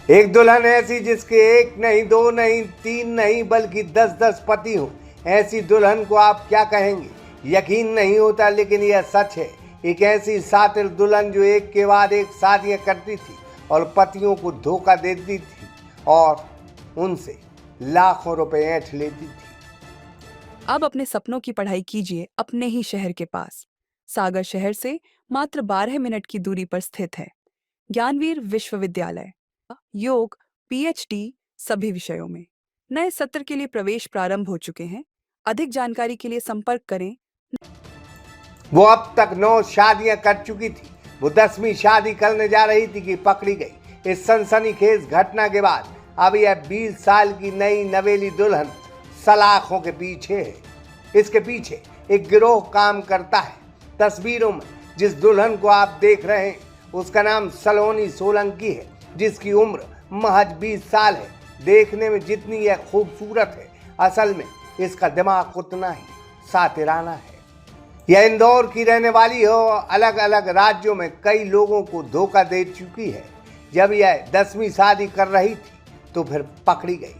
एक दुल्हन ऐसी जिसके एक नहीं, दो नहीं, तीन नहीं, बल्कि 10-10 पति हो, ऐसी दुल्हन को आप क्या कहेंगे? यकीन नहीं होता, लेकिन यह सच है। एक ऐसी सातिर दुल्हन जो एक के बाद एक शादियां करती थी और पतियों को धोखा देती थी और उनसे लाखों रुपए ऐंठ लेती थी। अब अपने सपनों की पढ़ाई कीजिए अपने ही शहर के पास। सागर शहर से मात्र 12 मिनट की दूरी पर स्थित है ज्ञानवीर विश्वविद्यालय। योग, पीएचडी सभी विषयों में। नए सत्र के लिए प्रवेश प्रारंभ हो चुके हैं। अधिक जानकारी के लिए संपर्क करें। वो अब तक 9 शादियां कर चुकी थी। वो 10वीं शादी करने जा रही थी कि पकड़ी गई। इस सनसनीखेज घटना के बाद अब यह 20 साल की नई नवेली दुल्हन सलाखों के पीछे है। इसके पीछे एक गिरोह काम करता है। तस्वीरों में जिस दुल्हन को आप देख रहे हैं उसका नाम सलोनी सोलंकी है, जिसकी उम्र महज 20 साल है। देखने में जितनी यह खूबसूरत है, असल में इसका दिमाग उतना ही सातिराना है। यह इंदौर की रहने वाली हो, अलग अलग राज्यों में कई लोगों को धोखा दे चुकी है। जब यह 10वीं शादी कर रही थी तो फिर पकड़ी गई।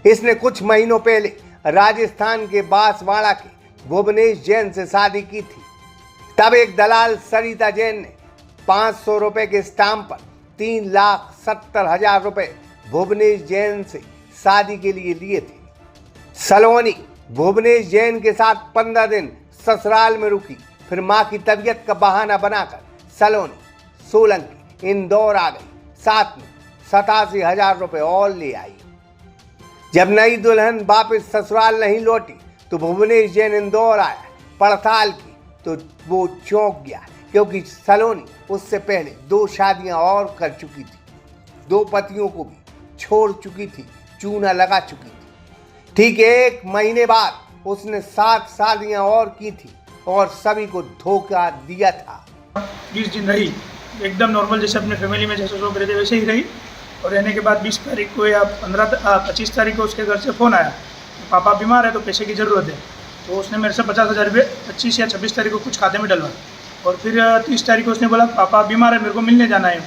इसने कुछ महीनों पहले राजस्थान के बांसवाड़ा के भुवनेश जैन से शादी की थी। तब एक दलाल सरिता जैन ने 500 रुपए के स्टाम्प पर 3,70,000 रुपए भुवनेश जैन से शादी के लिए लिए थे। सलोनी भुवनेश जैन के साथ 15 दिन ससुराल में रुकी। फिर मां की तबीयत का बहाना बनाकर सलोनी सोलंकी इंदौर आ गई। साथ में 87,000 रुपए और ले आई। जब नई दुल्हन वापस ससुराल नहीं लौटी तो भुवनेश जैन इंदौर आया। पड़ताल की तो वो चौंक गया, क्योंकि सलोनी उससे पहले 2 शादियां और कर चुकी थी। 2 पतियों को भी छोड़ चुकी थी, चूना लगा चुकी थी। ठीक 1 महीने बाद उसने 7 शादियां और की थी और सभी को धोखा दिया था। 20 दिन रही एकदम नॉर्मल, जैसे अपने फैमिली में जैसे लोग रहते वैसे ही रही। और रहने के बाद 20 तारीख को या 25 तारीख को उसके घर से फ़ोन आया, पापा बीमार है तो पैसे की ज़रूरत है। तो उसने मेरे से 50,000 रुपये 25 या 26 तारीख को कुछ खाते में डलवाए। और फिर 30 तारीख को उसने बोला पापा बीमार है, मेरे को मिलने जाना है।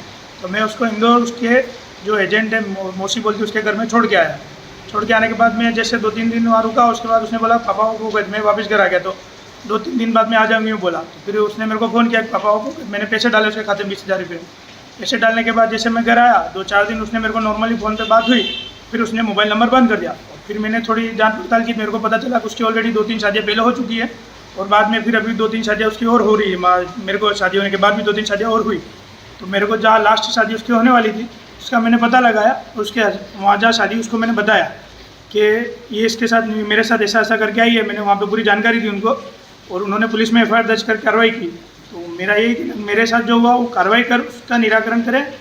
तो मैं उसको इंदौर उसके जो एजेंट है मौसी बोलती उसके घर में छोड़ के आया। छोड़ के आने के बाद मैं जैसे 2-3 दिन वहाँ रुका। उसके बाद उसने बोला पापा को मैं वापस घर आ गया, तो 2-3 दिन बाद में आ जाऊँगी बोला। तो फिर उसने मेरे को फ़ोन किया पापा को, मैंने पैसे डाले उसके खाते में 20,000 रुपये। पैसे डालने के बाद जैसे मैं घर आया 2-4 दिन उसने मेरे को नॉर्मली फ़ोन पे बात हुई। फिर उसने मोबाइल नंबर बंद कर दिया। फिर मैंने थोड़ी जांच पड़ताल की, मेरे को पता चला कि उसकी ऑलरेडी 2-3 शादियाँ पहले हो चुकी है। और बाद में फिर अभी 2-3 शादियाँ उसकी और हो रही है। मेरे को शादी होने के बाद भी 2-3 शादियाँ और हुई। तो मेरे को जहाँ लास्ट शादी उसकी होने वाली थी उसका मैंने पता लगाया। उसके वहाँ जहाँ शादी उसको मैंने बताया कि ये इसके साथ मेरे साथ ऐसा ऐसा करके आई है। मैंने वहाँ पे पूरी जानकारी दी उनको और उन्होंने पुलिस में एफआईआर दर्ज कर कार्रवाई की। तो मेरा यही कि मेरे साथ जो हुआ वो कार्रवाई कर उसका निराकरण करें।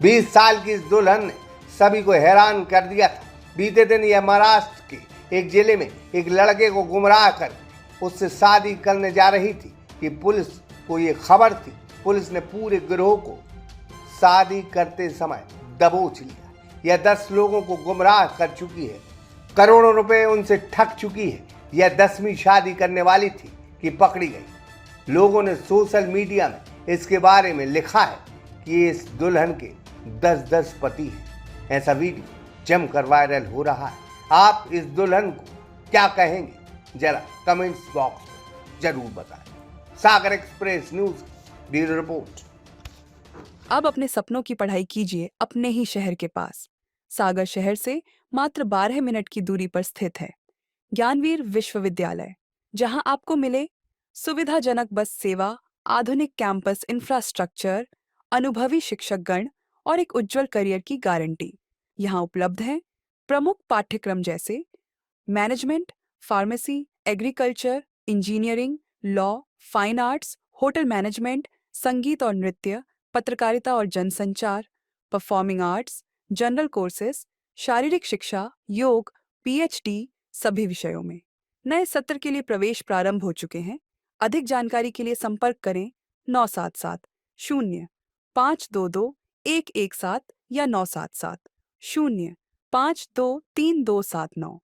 20 साल की इस दुल्हन ने सभी को हैरान कर दिया था। बीते दिन यह महाराष्ट्र के एक जिले में एक लड़के को गुमराह कर उससे शादी करने जा रही थी कि पुलिस को ये खबर थी। पुलिस ने पूरे गिरोह को शादी करते समय दबोच लिया। यह 10 लोगों को गुमराह कर चुकी है, करोड़ों रुपए उनसे ठग चुकी है। यह 10वीं शादी करने वाली थी कि पकड़ी गई। लोगों ने सोशल मीडिया में इसके बारे में लिखा है कि इस दुल्हन के 10-10 पति हैं। ऐसा वीडियो जमकर वायरल हो रहा है। आप इस दुल्हन को क्या कहेंगे, जरा कमेंट्स बॉक्स में जरूर बताएं। सागर एक्सप्रेस न्यूज ब्यूरो रिपोर्ट। अब अपने सपनों की पढ़ाई कीजिए अपने ही शहर के पास। सागर शहर से मात्र 12 मिनट की दूरी पर स्थित है ज्ञानवीर विश्वविद्यालय, जहां आपको मिले सुविधाजनक बस सेवा, आधुनिक कैंपस इंफ्रास्ट्रक्चर, अनुभवी शिक्षकगण और एक उज्जवल करियर की गारंटी। यहाँ उपलब्ध है प्रमुख पाठ्यक्रम जैसे management, pharmacy, agriculture, engineering, law, fine arts, hotel management, संगीत और नृत्य, पत्रकारिता और जनसंचार, परफॉर्मिंग आर्ट्स, जनरल कोर्सेज, शारीरिक शिक्षा, योग, पीएचडी सभी विषयों में। नए सत्र के लिए प्रवेश प्रारंभ हो चुके हैं। अधिक जानकारी के लिए संपर्क करें 977 0 522 117 या 977 0 523 279।